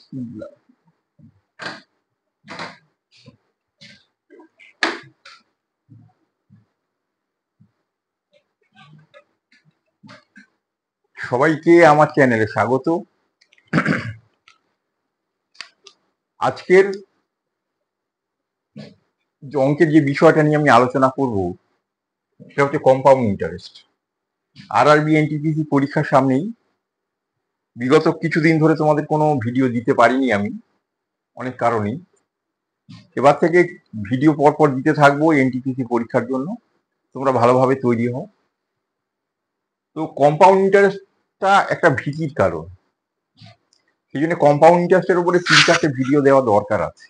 সবাইকে আমার চ্যানেলে স্বাগত। আজকের অঙ্কের যে বিষয়টা নিয়ে আমি আলোচনা করব সেটা হচ্ছে কম্পাউন্ড ইন্টারেস্ট। আরআরবি এনটিপিসি পরীক্ষার সামনেই বিগত কিছুদিন ধরে তোমাদের কোনো ভিডিও দিতে পারিনি আমি, অনেক কারণেই। এবার থেকে ভিডিও পরপর দিতে থাকবো এনটিপিসি পরীক্ষার জন্য, তোমরা ভালোভাবে তৈরি হও। তো কম্পাউন্ড ইন্টারেস্টটা একটা ভীতির কারণ, সেই জন্য কম্পাউন্ড ইন্টারেস্টের উপরে 3-4টে ভিডিও দেওয়া দরকার আছে।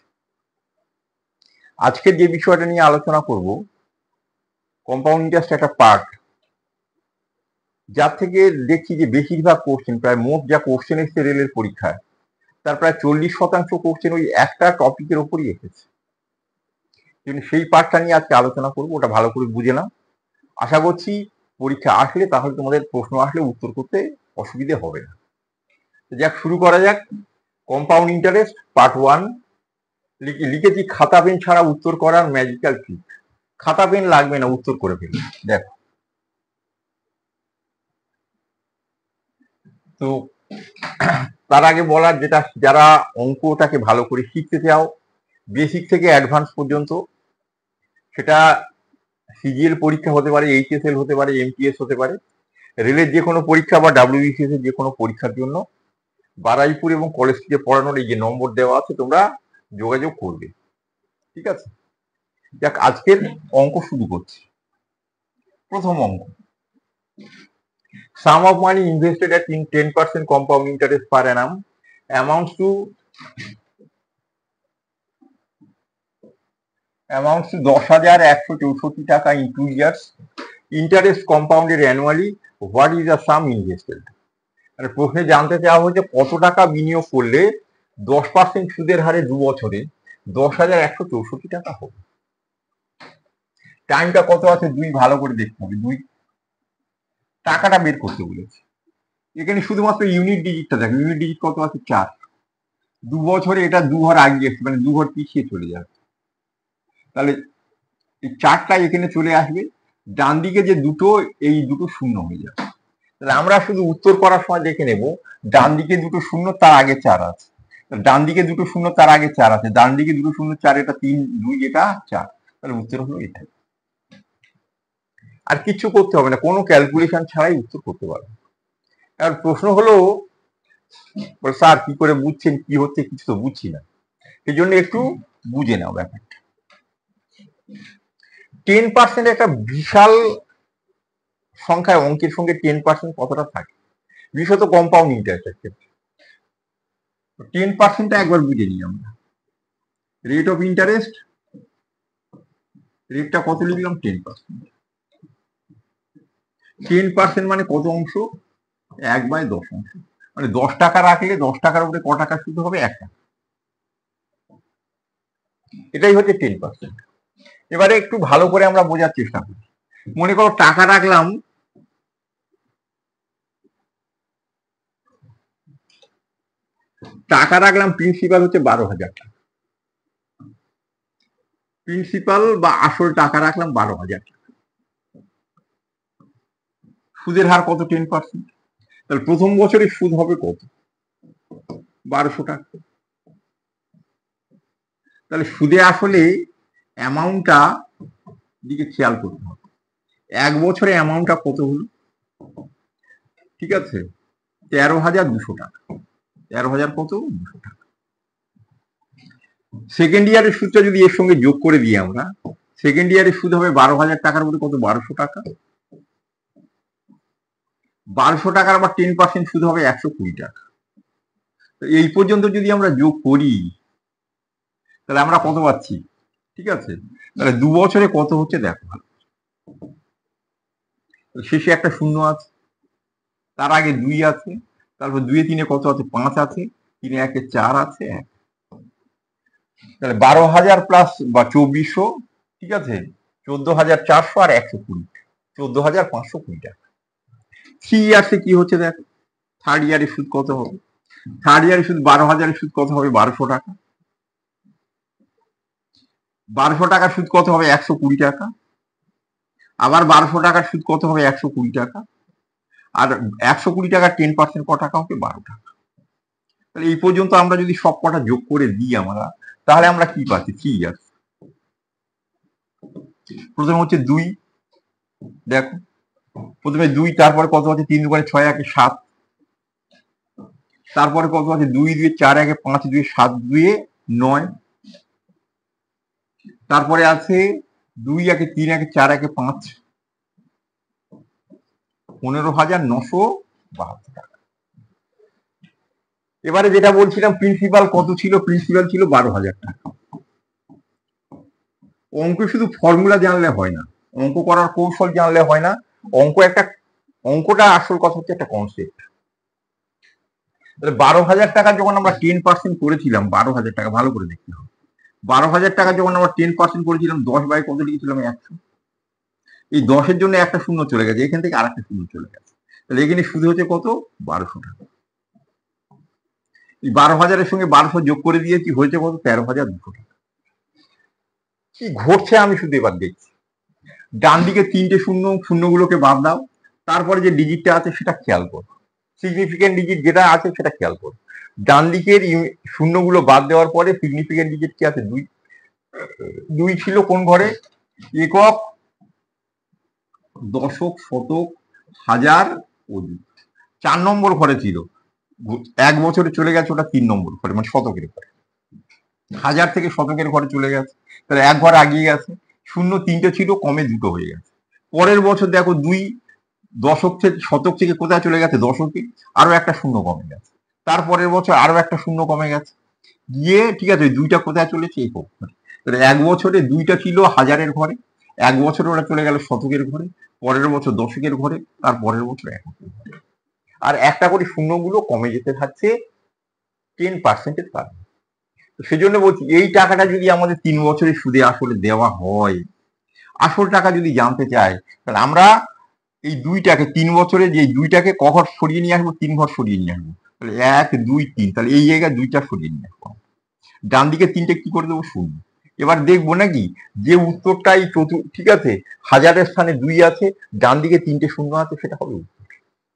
আজকের যে বিষয়টা নিয়ে আলোচনা করব, কম্পাউন্ড ইন্টারেস্ট একটা পার্ট যার থেকে দেখছি যে বেশিরভাগ কোশ্চেন, প্রায় মোট যা কোশ্চেন এসছে রেলের পরীক্ষায়, তার প্রায় 40% কোশ্চেন ওই একটা টপিকের ওপরই এসেছে। কিন্তু সেই পার্টটা নিয়ে আজকে আলোচনা করবো, ওটা ভালো করে বুঝে নাও। আশা করছি পরীক্ষা আসলে তাহলে তোমাদের প্রশ্ন আসলে উত্তর করতে অসুবিধে হবে না। যাক, শুরু করা যাক। Compound interest part 1। লিখেছি খাতা পেন ছাড়া উত্তর করার ম্যাজিক্যাল ট্রিক। খাতা পেন লাগবে না, উত্তর করে ফেলবে। দেখো, তো তার আগে বলার, যেটা যারা অঙ্কটাকে ভালো করে শিখতে চাও বেসিক থেকে অ্যাডভান্স পর্যন্ত, সেটা সিজিএল পরীক্ষা হতে পারে, এইচএসএল হতে পারে, এমটিএস হতে পারে, রেলের যে কোনো পরীক্ষা বা ডাব্লিউবিসিএস এর যে কোনো পরীক্ষার জন্য বারাইপুর এবং কলেজ থেকে পড়ানোর এই যে নম্বর দেওয়া আছে, তোমরা যোগাযোগ করবে। ঠিক আছে, যাক আজকের অঙ্ক শুরু করছি। প্রথম অঙ্ক, sum of money invested at 10% compound interest per annum amounts to 10,164 টাকা in 2 years. Interest compounded annually. What is the sum invested? মানে প্রশ্নে জানতে চাওয়া হয়েছে কত টাকা বিনিয়োগ করলে 10% সুদের হারে 2 বছরে 10,164 টাকা হবে। টাইমটা কত আছে? 2। ভালো করে দেখতে হবে। 2 টাকাটা বের করতে বলেছে। এখানে শুধুমাত্র ইউনিট ডিজিটটা দেখো, ইউনিট ডিজিট কত আছে? 4। 2 বছরে এটা 2 ঘর আগিয়ে আসছে, মানে 2 ঘর পিছিয়ে চলে যাবে। তাহলে এই 4টা এখানে চলে আসবে, ডান দিকে যে দুটো, এই দুটো শূন্য হয়ে যাবে। তাহলে আমরা শুধু উত্তর করার সময় দেখে নেব, ডান দিকে দুটো শূন্য, তার আগে 4 আছে। ডান দিকে দুটো শূন্য, তার আগে 4 আছে। ডান দিকে দুটো শূন্য, 4, এটা 3, 2, এটা 4। তাহলে উত্তর হলো এটা। আর কিছু করতে হবে না, কোনো ক্যালকুলেশন ছাড়াই উত্তর করতে পারবে। আর প্রশ্ন হলো, স্যার কি করে বুঝছেন কি হচ্ছে? কিছু তো বুঝছি না। সেই জন্য একটু বুঝে নাও ব্যাপারটা। 10% একটা বিশাল সংখ্যায়, অঙ্কের সঙ্গে 10% কতটা থাকে, বিশেষত কম্পাউন্ড ইন্টারেস্টের ক্ষেত্রে। 10%টা একবার বুঝে নিই আমরা। রেট অফ ইন্টারেস্ট, রেটটা কত লিখলাম? 10%। 10% মানে কত অংশ? 1/10 অংশ। মানে 10 টাকা রাখলে 10 টাকার উপরে ক টাকা সুদ হবে? 1 টাকা। এটাই হচ্ছে 10%। এবারে একটু ভালো করে আমরা বোঝার চেষ্টা করি। মনে করো টাকা রাখলাম, প্রিন্সিপাল হচ্ছে 12,000 টাকা। প্রিন্সিপাল বা আসল টাকা রাখলাম 12,000 টাকা। সুদের হার কত? 10%। তাহলে প্রথম বছরে সুদ হবে কত? 1200 টাকা। তাহলে সুদে আসলে অ্যামাউন্টটা দিকে খেয়াল করতে হবে। 1 বছরে অ্যামাউন্টটা কত হলো? ঠিক আছে, 13,200 টাকা। 13,000 কত? 200 টাকা। সেকেন্ড ইয়ারের সুদটা যদি এর সঙ্গে যোগ করে দিই আমরা, সেকেন্ড ইয়ারের সুদ হবে 12,000 টাকার মধ্যে কত? 1200 টাকা। 1200 টাকার আবার 10% সুদ হবে 120 টাকা। এই পর্যন্ত যদি আমরা যোগ করি, তাহলে আমরা কত পাচ্ছি? ঠিক আছে, তাহলে 2 বছরে কত হচ্ছে দেখো। শেষে একটা শূন্য আছে, তার আগে 2 আছে, তারপর 2 এ 3 কত আছে? 5 আছে, 3 এ 1 4 আছে, 1। তাহলে 12,000 প্লাস বা 2400, ঠিক আছে, 14,400 আর 120, 14,520 টাকা। 3 ইয়ার্সে কি হচ্ছে দেখো, থার্ড ইয়ারে সুদ কত হবে? থার্ড ইয়ারে সুদ 12,000 সুদ কত হবে? 1200 টাকা। 1200 টাকার সুদ কত হবে? 120 টাকা। আবার 1200 টাকার সুদ কত হবে? 120 টাকা। আর 120 টাকার 10% ক টাকা হবে? 12 টাকা। তাহলে এই পর্যন্ত আমরা যদি সব কটা যোগ করে দিই আমরা, তাহলে আমরা কি পাচ্ছি? 3 ইয়ার্স। প্রথমে হচ্ছে 2, দেখো প্রথমে 2, তারপরে কত আছে? 3 দুগুণে 6, 1 7, তারপরে কত আছে? 2 2 4 1 5 2 7 2 9, তারপরে আছে 2 1 3 1 4 1 5, 15,972 টাকা। এবারে যেটা বলছিলাম প্রিন্সিপাল কত ছিল? প্রিন্সিপাল ছিল 12,000 টাকা। অঙ্ক শুধু ফর্মুলা জানলে হয় না, অঙ্ক করার কৌশল জানলে হয় না। অঙ্কটা আসল কথা হচ্ছে একটা কনসেপ্ট। 12,000 টাকা যখন আমরা 10% করেছিলাম, 12,000 টাকা ভালো করে দেখতে হবে। 12,000 টাকা যখন আমরা 10% করেছিলাম, 10 বাই কত লিখেছিলাম? 100। এই 10-এর জন্য একটা শূন্য চলে গেছে, এখান থেকে আরেকটা শূন্য চলে গেছে। তাহলে এখানে সুদ হচ্ছে কত? 1200 টাকা। এই 12,000-এর সঙ্গে 1200 যোগ করে দিয়েছি, হয়েছে কত? 13,200 টাকা। কি ঘটছে আমি শুধু এবার দেখছি। ডান দিকে 3টে শূন্য, শূন্যগুলোকে বাদ দাও, তারপরে যে ডিজিটটা আছে সেটা খেয়াল করো। সিগনিফিকেন্ট ডিজিট যেটা আছে সেটা খেয়াল করো। ডান দিকের শূন্যগুলো বাদ দেওয়ার পরে সিগনিফিকেন্ট ডিজিট কি আছে? 2। 2 ছিল কোন ঘরে? একক, দশক, শতক, হাজার, অযুত। 4 নম্বর ঘরে ছিল। 1 বছরে চলে গেছে ওটা 3 নম্বর ঘরে, মানে শতকের ঘরে। হাজার থেকে শতকের ঘরে চলে গেছে, তাহলে 1 ঘর আগিয়ে গেছে। শূন্য 3টে ছিল, কমে 2টো হয়ে গেছে। পরের বছর দেখো 2 দশক থেকে, শতক থেকে কোথায় চলে গেছে? দশকে, আরো একটা শূন্য কমে গেছে। তারপরের বছর আরো একটা শূন্য কমে গেছে, গিয়ে ঠিক আছে 2টা কোথায় চলেছে? একক ঘরে। তাহলে 1 বছরে 2টা ছিল হাজারের ঘরে, 1 বছরে ওরা চলে গেল শতকের ঘরে, পরের বছর দশকের ঘরে, তার পরের বছর এককের ঘরে। আর একটা করে শূন্যগুলো কমে যেতে থাকছে 10%-এর কারণে। সেজন্য বলছি এই টাকাটা যদি আমাদের 3 বছরের সুদে আসলে দেওয়া হয়, আসল টাকা যদি জানতে চাই, তাহলে আমরা এই 2টাকে 3 বছরে যে 2টাকে ক ঘর সরিয়ে নিয়ে আসবো? 3 ঘর সরিয়ে নিয়ে আসবো। তাহলে 1 2 3, তাহলে এই জায়গায় 2টা সরিয়ে নিয়ে আসবো। ডান দিকে 3টে কি করে দেবো? শূন্য। এবার দেখবো নাকি যে উত্তরটাই ঠিক আছে, হাজারের স্থানে 2 আছে, ডান দিকে 3টে শূন্য আছে, সেটা হবে উত্তর।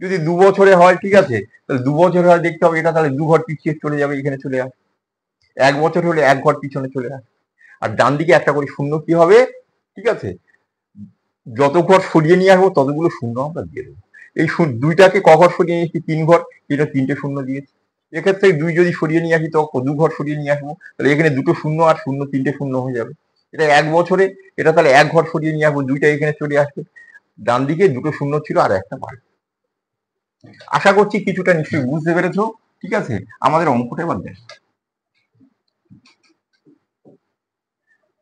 যদি 2 বছরে হয়, ঠিক আছে, তাহলে 2 বছরে হয় দেখতে হবে এটা, তাহলে 2 ঘর পিছিয়ে চলে যাবে, এখানে চলে আসবে। 1 বছর হলে 1 ঘর পিছনে চলে আসবে। আর ডান দিকে একটা করে শূন্য কি হবে? ঠিক আছে, যত ঘর সরিয়ে নিয়ে আসবো ততগুলো শূন্য আমরা দিয়ে দেবো। এই 2টাকে ক ঘর সরিয়ে নিয়ে এসেছি? 3 ঘর, এটা 3টে শূন্য দিয়েছি। এক্ষেত্রে 2 যদি সরিয়ে নিয়ে আসি তো 2 ঘর সরিয়ে নিয়ে আসবো, তাহলে এখানে 2টো শূন্য আর শূন্য 3টে শূন্য হয়ে যাবে। এটা 1 বছরে, এটা তাহলে 1 ঘর সরিয়ে নিয়ে আসবো, 2টা এখানে চলে আসবে। ডান দিকে 2টো শূন্য ছিল আর একটা বাড়বে। আশা করছি কিছুটা নিশ্চয়ই বুঝতে পেরেছো। ঠিক আছে, আমাদের অঙ্কটা এবার দেখ।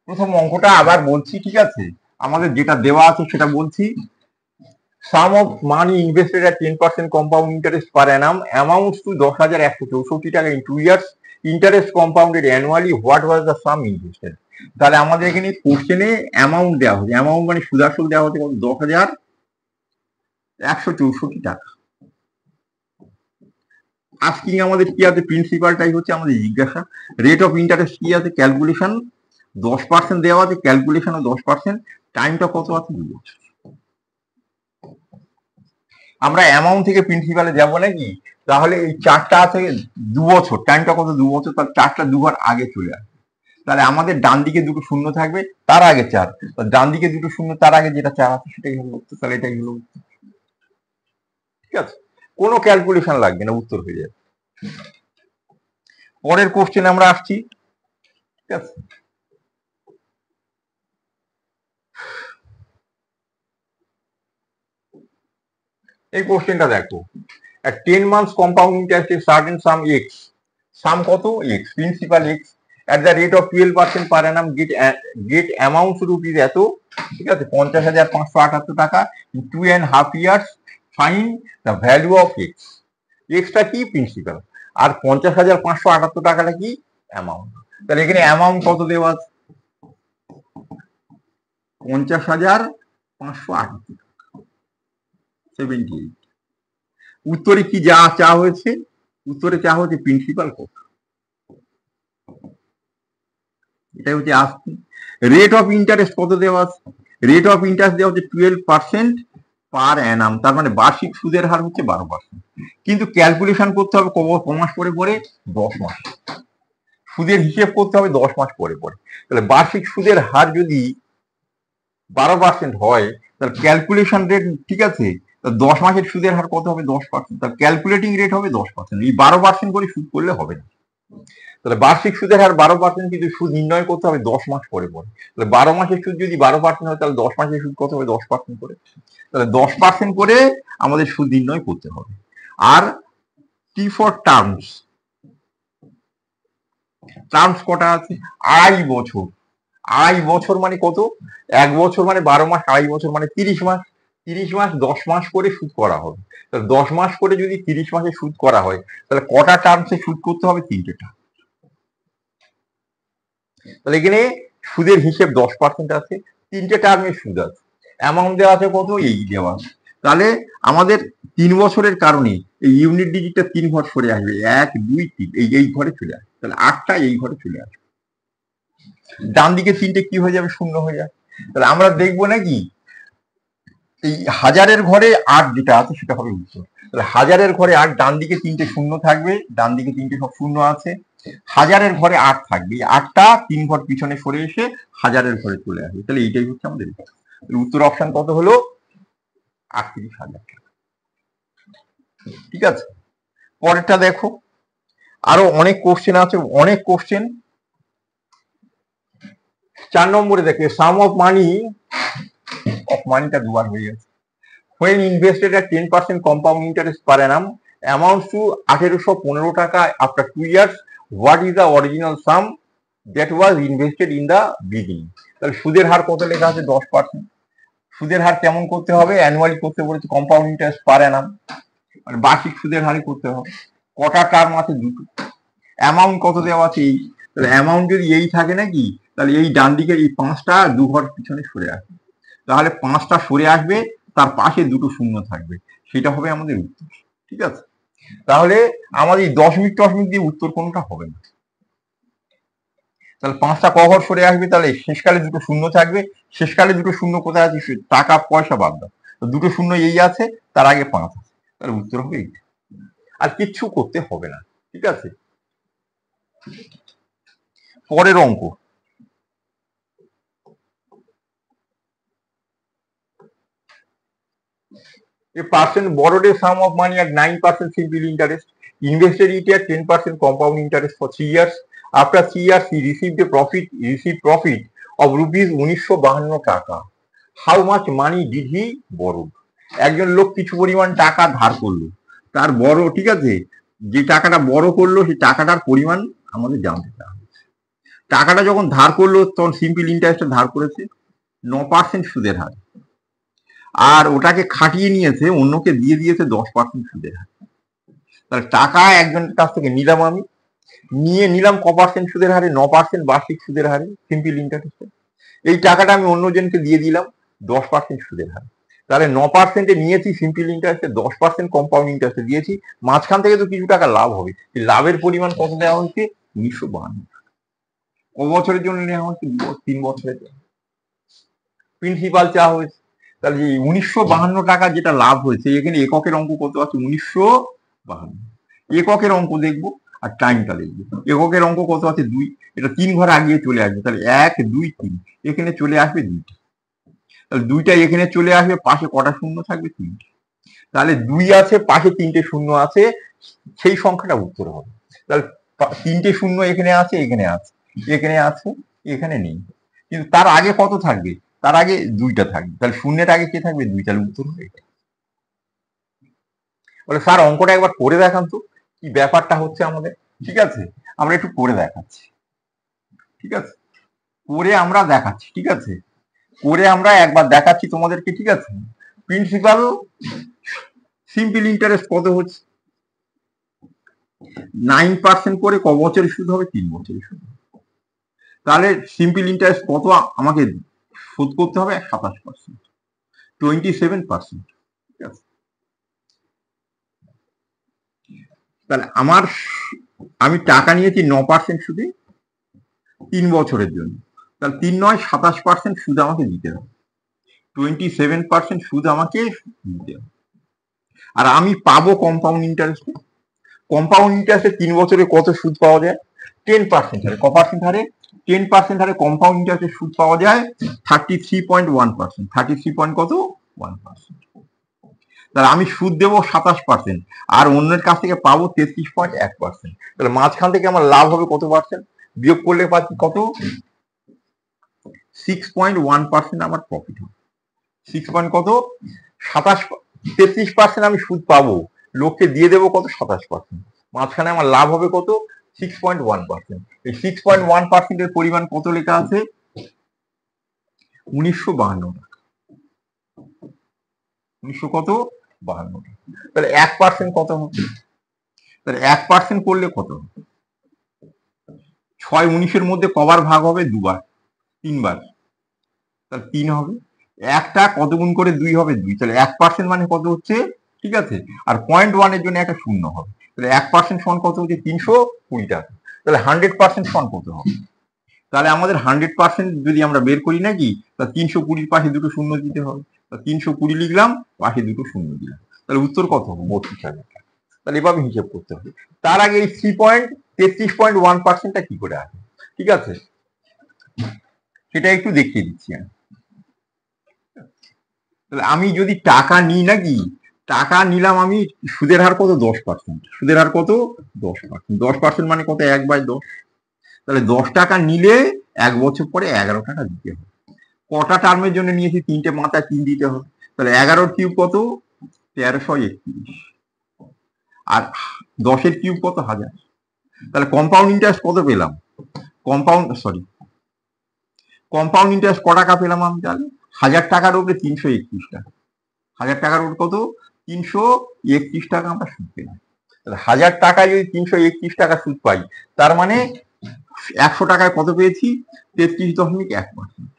প্রথম অঙ্কটা আবার বলছি, ঠিক আছে, আমাদের যেটা দেওয়া আছে সেটা বলছি। Sum of money invested at 10% compound interest per annum amounts to 10,164 টাকা in 2 years. Interest compounded annually. What was the sum invested? তাহলে আমাদের এখানে কোশ্চেনে অ্যামাউন্ট দেওয়া হচ্ছে, অ্যামাউন্ট মানে সুদাসল দেওয়া হচ্ছে কত? 10,164 টাকা। আস্কিং আমাদের কি আছে? প্রিন্সিপালটাই হচ্ছে আমাদের জিজ্ঞাসা। রেট অফ ইন্টারেস্ট কি আছে? ক্যালকুলেশন 10% দেওয়া আছে, ক্যালকুলেশন 10%। টাইমটা কত আছে? 2 বছর। আমরা অ্যামাউন্ট থেকে প্রিন্সিপালে যাব নাকি? তাহলে এই 4টা আছে 2 বছর, টাইমটা কত? 2 বছর, তার 4টা 2 ঘর আগে চলে আসবে। তাহলে আমাদের ডান দিকে 2টো শূন্য থাকবে, তার আগে 4, ডান দিকে 2টো শূন্য, তার আগে যেটা 4 আছে সেটাই হলো উত্তর। তাহলে এটাই হলো উত্তর। ঠিক আছে, কোনো ক্যালকুলেশন লাগবে না, উত্তর হয়ে যাবে। পরের কোশ্চেন আমরা আসছি। ঠিক আছে, এই কোশ্চেনটা দেখো। 10 months compound interest is certain sum x, সাম কত? x, principal x, at the rate of 12% per annum, get amount rupees এত। ঠিক আছে, 50,578 টাকা, 2.5 years, find the value of x. Extra কি? প্রিন্সিপাল। আর 50,578 টাকাটা কি? অ্যামাউন্ট। তাহলে এখানে অ্যামাউন্ট কত দেওয়া আছে? 50,578 টাকা, 78। উত্তরে কি যা চা হয়েছে? উত্তরে চা হচ্ছে প্রিন্সিপাল কত, এটাই হচ্ছে আসছে। রেট অফ ইন্টারেস্ট কত দেওয়া আছে, রেট অফ ইন্টারেস্ট দেওয়া হচ্ছে 12% পার অ্যানাম, তার মানে বার্ষিক সুদের হার হচ্ছে 12%। কিন্তু ক্যালকুলেশন করতে হবে কমাস পরে পরে 10 মাস, সুদের হিসেব করতে হবে 10 মাস পরে পরে। তাহলে বার্ষিক সুদের হার যদি 12% হয়, তাহলে ক্যালকুলেশন রেট ঠিক আছে, 10 মাসের সুদের হার কত হবে 10%, তাহলে ক্যালকুলেটিং রেট হবে 10%। এই 12% করে সুদ করলে হবে না। তাহলে বার্ষিক সুদের হার 12%, কিন্তু সুদ নির্ণয় করতে হবে 10 মাস পরে পরে। তাহলে 12 মাসের সুদ যদি 12% হয়, তাহলে 10 মাসের সুদ কত হবে 10% করে। তাহলে 10% করে আমাদের সুদ নির্ণয় করতে হবে। আর টি ফর টার্মস, টার্মস কটা আছে, আড়াই বছর। আড়াই বছর মানে কত, 1 বছর মানে 12 মাস, আড়াই বছর মানে 30 মাস। 30 মাস 10 মাস করে সুদ করা হবে। তাহলে 10 মাস করে যদি 30 মাসে সুদ করা হয়, তাহলে কটা টার্মসে সুদ করতে হবে, 3টে টার্ম। তাহলে এখানে সুদের হিসেব 10% আছে, 3টে টার্মের সুদ আছে, অ্যামাউন্ট দেওয়া আছে কত, এই দেওয়া আছে। তাহলে আমাদের 3 বছরের কারণে এই ইউনিট ডিজিটটা 3 ঘর সরে আসবে, 1 2 3, এই ঘরে চলে আসবে। তাহলে 8টা এই ঘরে চলে আসবে, ডান দিকে 3টে কি হয়ে যাবে, শূন্য হয়ে যাবে। তাহলে আমরা দেখবো নাকি এই হাজারের ঘরে 8 যেটা আছে সেটা হবে উত্তর। তাহলে হাজারের ঘরে 8, ডান দিকে 3টে শূন্য থাকবে, ডান দিকে 3টে সব শূন্য আছে, হাজারের ঘরে 8 থাকবে, 8টা 3 ঘর পিছনে সরে এসে হাজারের ঘরে চলে আসবে। তাহলে এইটাই হচ্ছে আমাদের উত্তর। অপশন কত হলো, 38,000। ঠিক আছে, পরেরটা দেখো, আরো অনেক কোশ্চেন আছে, অনেক কোশ্চেন। 4 নম্বরে দেখে সাম অফ মানি, অফ মানিটা দুবার হয়ে গেছে। when invested at 10% compound interest per annum amounts to 1815 টাকা after 2 years, what is the original sum that was invested in the beginning? তাহলে সুদের হার কত লেখা আছে, 10%। সুদের হার কেমন করতে হবে, অ্যানুয়ালি করতে বলেছে, কম্পাউন্ড ইন্টারেস্ট পার অ্যানাম, মানে বার্ষিক সুদের হারই করতে হবে। কটা টার্ম আছে, দুটো। অ্যামাউন্ট কত দেওয়া আছে, এই। তাহলে অ্যামাউন্ট যদি এই থাকে নাকি, তাহলে এই ডান দিকের এই 5টা 2 ঘর পিছনে সরে আসবে, তাহলে 5টা সরে আসবে, তার পাশে দুটো শূন্য থাকবে, সেটা হবে আমাদের উত্তর। ঠিক আছে, তাহলে আমাদের 10 মিনিট দিয়ে উত্তর কোনটা হবে না। তাহলে 5টা কভার সরে আসবে, তাহলে শেষকালে দুটো শূন্য থাকবে, শেষকালে দুটো শূন্য কোথায় আছে, টাকা পয়সা বাদ দাও, তো দুটো শূন্য এই আছে, তার আগে 5 আছে, তাহলে উত্তর হবে এইটা। আর কিচ্ছু করতে হবে না। ঠিক আছে, পরের অঙ্ক, a person borrowed a sum of money at 9% simple interest, invested it at 10% compound interest for 3 years. After 3 years, he received profit of rupees 1952 টাকা. How much money did he borrow? একজন লোক কিছু পরিমাণ টাকা ধার করলো, তার বড়, ঠিক আছে, যে টাকাটা বড় করলো সেই টাকাটার পরিমাণ আমাদের জানতে চাওয়া হচ্ছে। টাকাটা যখন ধার করলো তখন সিম্পল ইন্টারেস্টে ধার করেছে 9% সুদের হার, আর ওটাকে খাটিয়ে নিয়েছে, অন্যকে দিয়ে দিয়েছে 10% সুদের হার। তাহলে টাকা একজনের কাছ থেকে নিলাম, আমি নিলাম ক পার্সেন্ট সুদের হারে, 9% বার্ষিক সুদের হারে সিম্পল ইন্টারেস্টে। এই টাকাটা আমি অন্যজনকে দিয়ে দিলাম 10% সুদের হারে। তাহলে 9%-এ নিয়েছি সিম্পল ইন্টারেস্টে, 10% কম্পাউন্ড ইন্টারেস্টে দিয়েছি, মাঝখান থেকে তো কিছু টাকা লাভ হবে। লাভের পরিমাণ কত দেওয়া হচ্ছে, 1952 টাকা। ক বছরের জন্য নেওয়া হচ্ছে, 3 বছরের জন্য। প্রিন্সিপাল চাওয়া হয়েছে, তাহলে এই 1952 টাকা যেটা লাভ হয়েছে, এখানে এককের অঙ্ক কত আছে, 1952। এককের অঙ্ক দেখবো আর টাইমটা দেখবো। এককের অঙ্ক কত আছে, 2, এটা 3 ঘর আগিয়ে চলে আসবে, তাহলে 1 2 3, এখানে চলে আসবে 2টা, তাহলে 2টা এখানে চলে আসবে, পাশে কটা শূন্য থাকবে, 3টে। তাহলে 2 আছে, পাশে 3টে শূন্য আছে, সেই সংখ্যাটা উত্তর হবে। তাহলে 3টে শূন্য এখানে আছে, এখানে আছে, এখানে আছে, এখানে নেই, কিন্তু তার আগে কত থাকবে, তার আগে 2টা থাকবে, তাহলে শূন্যের আগে কে থাকবে, 2, তাহলে উত্তর হবে এটা। বলে স্যার অঙ্কটা একবার করে দেখান তো, কি ব্যাপারটা হচ্ছে আমাদের। ঠিক আছে, আমরা একটু করে দেখাচ্ছি। ঠিক আছে, করে আমরা দেখাচ্ছি। ঠিক আছে, করে আমরা একবার দেখাচ্ছি তোমাদেরকে। ঠিক আছে, প্রিন্সিপাল সিম্পল ইন্টারেস্ট কত হচ্ছে, 9% করে ক বছরের সুদ হবে, 3 বছরের সুদ। তাহলে সিম্পল ইন্টারেস্ট কত আমাকে শোধ করতে হবে, 27%, 27%। ঠিক আছে, তাহলে আমি টাকা নিয়েছি 9% সুদে 3 বছরের জন্য। তাহলে 3 9 27% সুদ আমাকে দিতে হবে, 27% সুদ আমাকে দিতে হবে। আর আমি পাবো কম্পাউন্ড ইন্টারেস্টে। কম্পাউন্ড ইন্টারেস্টে 3 বছরে কত সুদ পাওয়া যায়? 10% হারে। ক পার্সেন্ট হারে? 10% হারে কম্পাউন্ড ইন্টারেস্টের সুদ পাওয়া যায় 33.1%। 33 পয়েন্ট কত? 1%। তাহলে আমি সুদ দেবো 27%, আর অন্যের কাছ থেকে পাবো 33.1%। তাহলে মাঝখান থেকে আমার লাভ হবে কত পার্সেন্ট? বিয়োগ করলে পাচ্ছি কত? 6.1% আমার প্রফিট হবে। 6 পয়েন্ট কত? 33% আমি সুদ পাবো, লোককে দিয়ে দেবো কত? 27%। মাঝখানে আমার লাভ হবে কত? 6.1%। এই 6.1% এর পরিমাণ কত লেখা আছে? 1952 টাকা। 1900 কত? 52 টাকা। তাহলে 1% কত হবে? তাহলে 1% করলে কত হবে? 6 19-এর মধ্যে কবার ভাগ হবে? দুবার, 3 বার। তাহলে 3 হবে। একটা কত গুণ করে 2 হবে? 2। তাহলে 1% মানে কত হচ্ছে? ঠিক আছে। আর 0.1 এর জন্য একটা শূন্য হবে। তাহলে 1% সমান কত হচ্ছে? 320 টাকা। তাহলে 100% সমান কত হবে? তাহলে আমাদের 100% যদি আমরা বের করি নাকি, তাহলে 320 পাশে দুটো শূন্য দিতে হবে। 320 লিখলাম, পাশে দুটো শূন্য দিলাম। তাহলে উত্তর কত হবে? 32,000 টাকা। তাহলে এভাবে হিসেব করতে হবে। তার আগে এই 33.1%টা কি করে আসে? ঠিক আছে, সেটা একটু দেখিয়ে দিচ্ছি আমি। তাহলে আমি যদি টাকা নিই নাকি, টাকা নিলাম আমি, সুদের হার কত? 10%। সুদের হার কত? 10%। 10% মানে কত? 1/10। তাহলে 10 টাকা নিলে 1 বছর পরে 11 টাকা দিতে হবে। কটা টার্মের জন্য নিয়েছি? 3টে, মাথায় 3 দিতে হবে। তাহলে 11 কিউব কত? 1331। আর 10-এর কিউব কত? 1000। তাহলে কম্পাউন্ড ইন্টারেস্ট কত পেলাম? কম্পাউন্ড ইন্টারেস্ট ক টাকা পেলাম আমি? তাহলে 1000 টাকার উপরে 331 টাকা। 1000 টাকার উপর কত? 331 টাকা আমরা সুদ পেলাম। তাহলে 1000 টাকায় যদি 331 টাকা সুদ পাই, তার মানে 100 টাকায় কত পেয়েছি? 33.1%।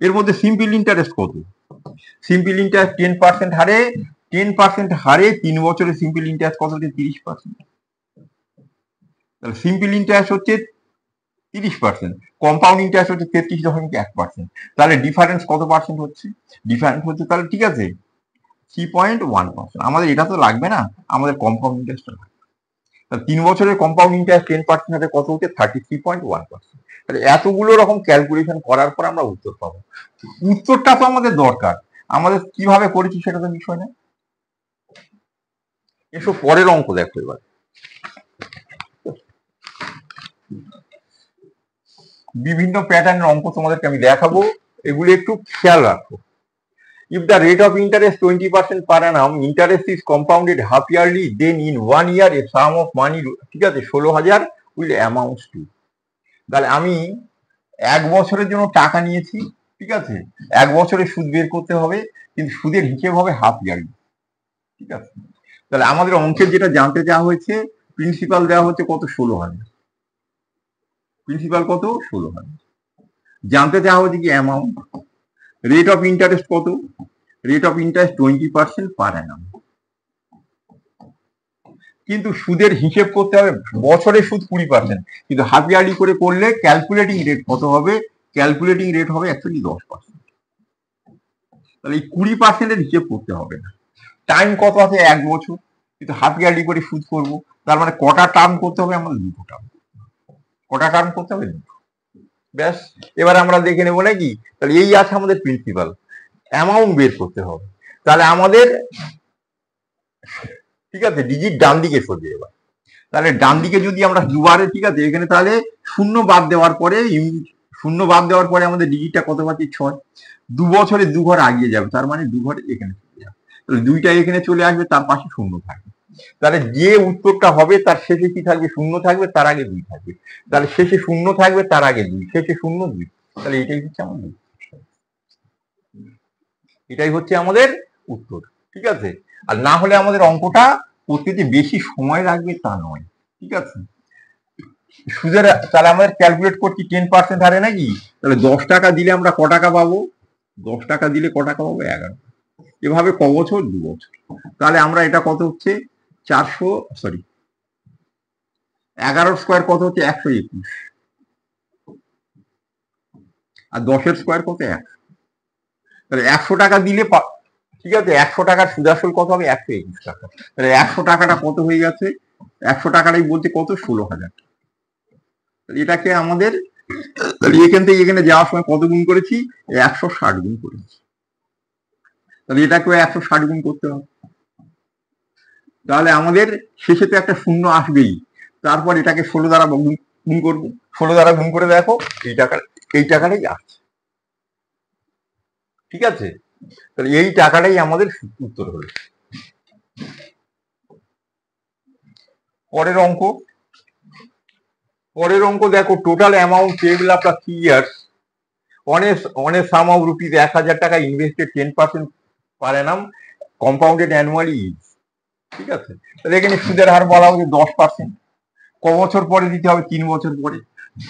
এর মধ্যে সিম্পল ইন্টারেস্ট কত? সিম্পল ইন্টারেস্ট 10% হারে, 10% হারে 3 বছরে সিম্পল ইন্টারেস্ট কত হচ্ছে? 30%। তাহলে সিম্পল ইন্টারেস্ট হচ্ছে 30%, কম্পাউন্ড ইন্টারেস্ট হচ্ছে 33.1%। তাহলে ডিফারেন্স কত পার্সেন্ট হচ্ছে? ডিফারেন্স হচ্ছে তাহলে, ঠিক আছে, 3.1%। আমাদের এটা তো লাগবে না, আমাদের কম্পাউন্ড ইন্টারেস্ট লাগবে। তাহলে 3 বছরের কম্পাউন্ড ইন্টারেস্ট 10% হারে কত হচ্ছে? 33.1%। তাহলে এতগুলো রকম ক্যালকুলেশন করার পর আমরা উত্তর পাবো। উত্তরটা তো আমাদের দরকার, আমাদের কিভাবে করেছি সেটা তো বিষয় না। এসব পরের অঙ্ক দেখো এবার। বিভিন্ন প্যাটার্নের অঙ্ক তোমাদেরকে আমি দেখাবো, এগুলো একটু খেয়াল রাখো। If the rate of interest 20% per annum, interest is compounded half yearly, then in 1 year a sum of money, ঠিক আছে, 16,000 will amount to। তাহলে আমি 1 বছরের জন্য টাকা নিয়েছি, ঠিক আছে, 1 বছরের সুদ বের করতে হবে, কিন্তু সুদের হিসেব হবে হাফ ইয়ারলি। ঠিক আছে, তাহলে আমাদের অঙ্কের যেটা জানতে চাওয়া হয়েছে, প্রিন্সিপাল দেওয়া হচ্ছে কত? 16,000। প্রিন্সিপাল কত? 16,000। জানতে চাওয়া হচ্ছে কি অ্যামাউন্ট। রেট অফ ইন্টারেস্ট কত? রেট অফ ইন্টারেস্ট 20% পার অ্যানাম। কিন্তু সুদের হিসেব করতে হবে, বছরের সুদ 20%, কিন্তু হাফ ইয়ারলি করে করলে ক্যালকুলেটিং রেট কত হবে? ক্যালকুলেটিং রেট হবে অ্যাকচুয়ালি 10%। তাহলে এই 20%-এর হিসেব করতে হবে না। টাইম কত আছে? 1 বছর, কিন্তু হাফ ইয়ারলি করে সুদ করবো। তার মানে কটা টার্ম করতে হবে? আমাদের 2টো টার্ম। কটা টার্ম করতে হবে? 2টো। ব্যাস, এবার আমরা দেখে নেবো নাকি। তাহলে এই আছে আমাদের প্রিন্সিপাল, অ্যামাউন্ট বের করতে হবে। তাহলে আমাদের, ঠিক আছে, ডিজিট ডান দিকে সরবে এবার। তাহলে ডান দিকে যদি আমরা দুবারে, ঠিক আছে, এখানে তাহলে শূন্য বাদ দেওয়ার পরে, শূন্য বাদ দেওয়ার পরে আমাদের ডিজিটটা কত পাচ্ছি? 6। 2 বছরে 2 ঘর আগিয়ে যাবে, তার মানে 2 ঘর এখানে চলে যাবে। তাহলে 2টা এখানে চলে আসবে, তার পাশে শূন্য থাকবে। তাহলে যে উত্তরটা হবে তার শেষে কি থাকবে? শূন্য থাকবে, তার আগে 2 থাকবে। তাহলে শেষে শূন্য থাকবে, তার আগে 2, শেষে শূন্য 2। তাহলে এটাই হচ্ছে আমাদের, এটাই হচ্ছে আমাদের উত্তর। ঠিক আছে, আর না হলে আমাদের অঙ্কটা করতে যে বেশি সময় লাগবে তা নয়। ঠিক আছে, সুদের, তাহলে আমাদের ক্যালকুলেট করছি 10% হারে নাকি। তাহলে 10 টাকা দিলে আমরা ক টাকা পাবো? 10 টাকা দিলে ক টাকা পাবো? 11। এভাবে ক বছর? 2 বছর। তাহলে আমরা এটা কত হচ্ছে? 400, সরি, 11 স্কোয়ার কত হচ্ছে 121, আর 10 স্কোয়ার কত 100। তাহলে 100 টাকা দিলে ঠিক আছে, 100 টাকার সুদ আসল কত হবে 121 টাকা। তাহলে 100 টাকাটা কত হয়ে গেছে, 100 টাকাটাই বলতে কত 16,000। এটাকে আমাদের এখান থেকে এখানে যাওয়ার সময় কত গুণ করেছি, 160 গুণ করেছি। তাহলে এটাকেও 160 গুণ করতে হবে। তাহলে আমাদের শেষে তো একটা শূন্য আসবেই, তারপর এটাকে 16 দ্বারা গুণ করবো। 16 দ্বারা গুণ করে দেখো এই টাকাটাই আসছে। ঠিক আছে, তাহলে এই টাকাটাই আমাদের উত্তর হলো। পরের অঙ্ক দেখো, total amount payable after 3 years on a sum of rupees 1000 টাকা invested 10% per Anam compounded annually is. ঠিক আছে, তাহলে এখানে সুদের হার বলা হচ্ছে 10%। ক বছর পরে দিতে হবে, 3 বছর পরে।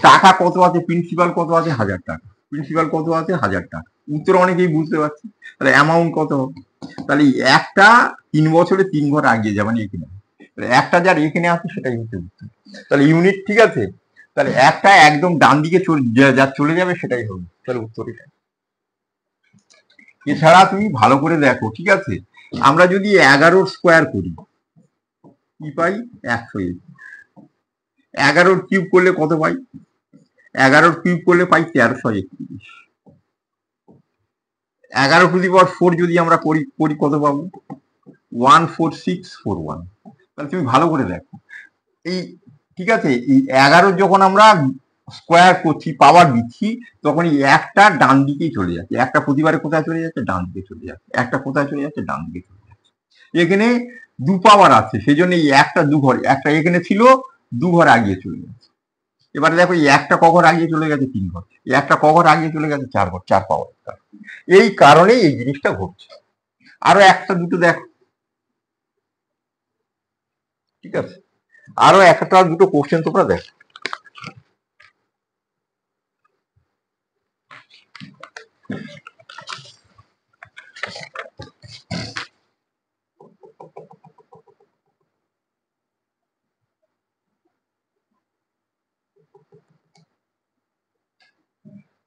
টাকা কত আছে, প্রিন্সিপাল কত আছে 1000 টাকা, প্রিন্সিপাল কত আছে 1000 টাকা। উত্তর অনেকেই বুঝতে পারছে, তাহলে অ্যামাউন্ট কত হবে, তাহলে একটা 3 বছরে 3 ঘর আগিয়ে যাবে মানে এখানে, একটা যার এখানে আছে সেটাই হচ্ছে উত্তর। তাহলে ইউনিট, ঠিক আছে, তাহলে একটা একদম ডান দিকে যা চলে যাবে সেটাই হবে, তাহলে উত্তর এটা। এছাড়া তুমি ভালো করে দেখো, ঠিক আছে, আমরা যদি 11 স্কোয়ার করি কি পাই 100। 11 কিউব করলে কত পাই, 11 কিউব করলে পাই 1331। 11 টু দি পাওয়ার 4 যদি আমরা করি কত পাবো 14641। তাহলে তুমি ভালো করে দেখো এই, ঠিক আছে, এই 11 যখন আমরা স্কোয়ার করছি পাওয়ার দিচ্ছি তখন এই একটা ডান দিকেই চলে যাচ্ছে, একটা প্রতিবারে কোথায় চলে যাচ্ছে ডান দিকে চলে যাচ্ছে, একটা কোথায় চলে যাচ্ছে ডান দিকে চলে যাচ্ছে। এখানে 2 পাওয়ার আছে সেই জন্য এই একটা 2 ঘর, একটা এখানে ছিল 2 ঘর আগিয়ে চলে যাচ্ছে। এবারে দেখো এই একটা কঘর আগিয়ে চলে গেছে 3 ঘর, এই একটা কঘর আগিয়ে চলে গেছে 4 ঘর, 4 পাওয়ার। এই কারণেই এই জিনিসটা ঘটছে। আরো একটা দুটো দেখো, ঠিক আছে, আরো একটা দুটো কোশ্চেন তোমরা দেখো।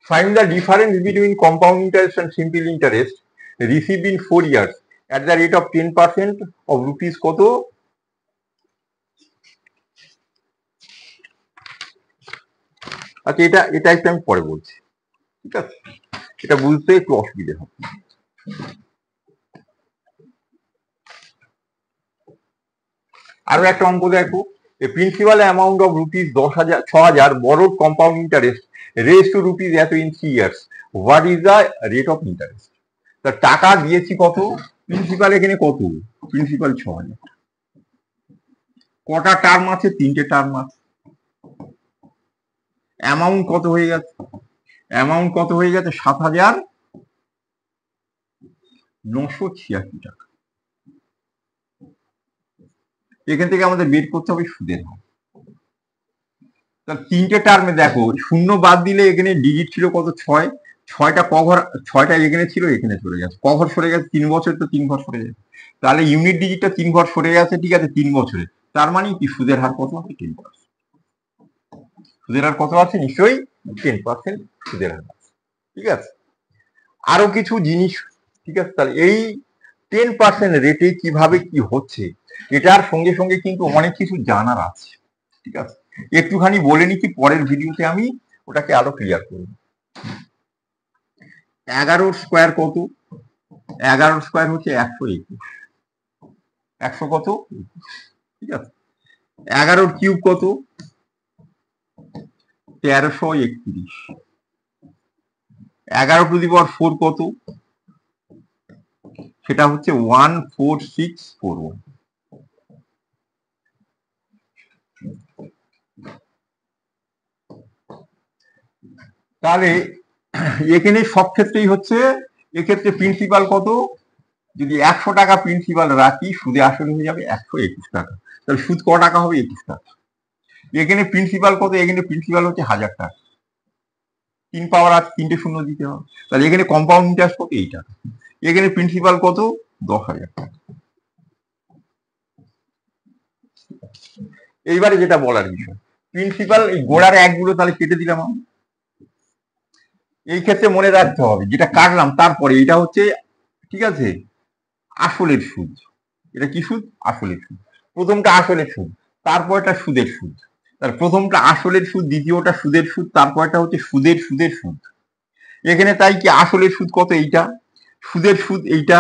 Find the difference between compound interest and simple interest received in 4 years at the rate of 10% of rupees কত। আচ্ছা, এটা একটু আমি পরে বলছি, ঠিক আছে, এটা বুঝতে একটু অসুবিধা হবে। আরো একটা অঙ্ক দেখো, a principal amount of rupees 6,000 borrowed compound interest raised to rupees এত in 3 years, what is the rate of interest। তা টাকা দিয়েছি কত, প্রিন্সিপাল এখানে কত, প্রিন্সিপাল 6,000, কটা টার্ম আছে 3টে টার্ম আছে, অ্যামাউন্ট কত হয়ে গেছে, অ্যামাউন্ট কত হয়ে গেছে 7,986 টাকা। এখান থেকে আমাদের বের করতে হবে সুদের হার। তাহলে 3টে টার্মে দেখো শূন্য বাদ দিলে এখানে ডিজিট ছিল কত 6, 6টা কঘর, 6টা এখানে ছিল এখানে সরে গেছে, কঘর সরে গেছে 3 বছর তো 3 ঘর সরে গেছে, তাহলে ইউনিট ডিজিটটা 3 ঘর সরে গেছে, ঠিক আছে, 3 বছরে। তার মানে কি সুদের হার কত আছে 10%। সুদের হার কত আছে, নিশ্চয়ই 10% সুদের হার আছে, ঠিক আছে। আরো কিছু জিনিস, ঠিক আছে, তাহলে এই 10% রেটে কিভাবে কি হচ্ছে এটার সঙ্গে সঙ্গে কিন্তু অনেক কিছু জানার আছে, ঠিক আছে, একটুখানি বলে নিচ্ছি, পরের ভিডিওতে আমি ওটাকে আরো ক্লিয়ার করব। 11 স্কোয়ার কত, 11 স্কোয়ার হচ্ছে 121, 100 কত, ঠিক আছে। 11 কিউব কত 1331, 11 টু দি পাওয়ার 4 কত, সেটা হচ্ছে 14641। তাহলে এখানে সব ক্ষেত্রেই হচ্ছে, এক্ষেত্রে প্রিন্সিপাল কত, যদি 100 টাকা প্রিন্সিপাল রাখি সুদে আসলে হয়ে যাবে 121 টাকা, তাহলে সুদ ক টাকা হবে 21 টাকা। এখানে প্রিন্সিপাল কত, এখানে প্রিন্সিপাল হচ্ছে 1000 টাকা, 3 পাওয়ার আছে 3টে শূন্য দিতে হবে, তাহলে এখানে কম্পাউন্ড ইন্টারেস্ট কত 8 টাকা, এখানে প্রিন্সিপাল কত 10,000 টাকা। এইবারে যেটা বলার বিষয়, প্রিন্সিপাল এই গোড়ার একগুলো তাহলে কেটে দিলাম আমি। এই ক্ষেত্রে মনে রাখতে হবে যেটা কাটলাম তারপরে এটা হচ্ছে, ঠিক আছে, আসলের সুদ। এটা কি সুদ? আসলের সুদ। প্রথমটা আসলের সুদ, তারপরটা সুদের সুদ। তার প্রথমটা আসলের সুদ, দ্বিতীয়টা সুদের সুদ, তারপরটা হচ্ছে সুদের সুদের সুদ। এখানে তাই কি আসলের সুদ কত? এইটা, সুদের সুদ এইটা,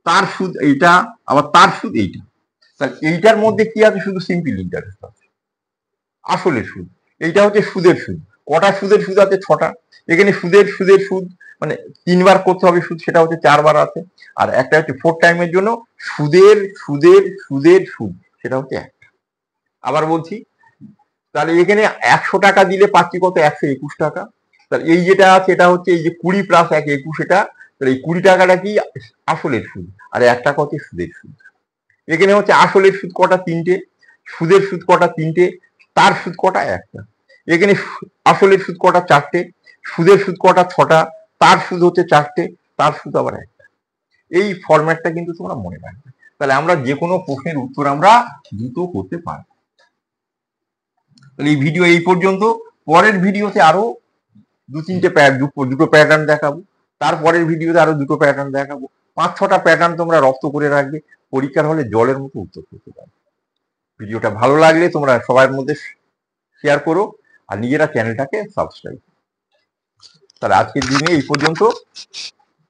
তার সুদ এইটা, আবার তার সুদ এইটা। তাহলে এইটার মধ্যে কি আছে? শুধু সিম্পল ইন্টারেস্ট আছে। আসলের সুদ এইটা হচ্ছে সুদের সুদ। কটা সুদের সুদ আছে? 6টা। এখানে সুদের সুদের সুদ মানে 3বার করতে হবে সুদ, সেটা হচ্ছে 4বার আছে। আর একটা হচ্ছে 4 টাইমের জন্য সুদের সুদের সুদের সুদ, সেটা হচ্ছে 1। আবার বলছি, তাহলে এখানে 100 টাকা দিলে পাচ্ছি কত? 121 টাকা। তাহলে এই যেটা আছে এটা হচ্ছে এই যে 20 প্লাস 1 21, এটা তাহলে এই 20 টাকাটা কি? আসলের সুদ। আর 1 টাকা হচ্ছে সুদের সুদ। এখানে হচ্ছে আসলের সুদ কটা? 3টে। সুদের সুদ কটা? 3টে। তার সুদ কটা? 1টা। এখানে আসলের সুদ কটা? 4টে। সুদের সুদ কটা? 6টা। তার সুদ হচ্ছে 4টে, তার সুদ আবার 1টা। এই ফরম্যাটটা কিন্তু তোমরা মনে রাখবে। তাহলে আমরা যে কোনো প্রশ্নের উত্তর আমরা দ্রুত করতে পারবো। তাহলে এই ভিডিও এই পর্যন্ত। পরের ভিডিওতে আরো দুটো প্যাটার্ন দেখাবো। তারপরের ভিডিওতে আরো দুটো প্যাটার্ন দেখাবো। 5-6টা প্যাটার্ন তোমরা রপ্ত করে রাখবে, পরীক্ষার হলে জলের মতো উত্তর করতে পারবে। ভিডিওটা ভালো লাগলে তোমরা সবার মধ্যে শেয়ার করো, আর নিজেরা চ্যানেলটাকে সাবস্ক্রাইব। তাহলে আজকের দিনে এই পর্যন্ত।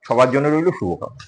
সবার জন্য রইল শুভকামনা।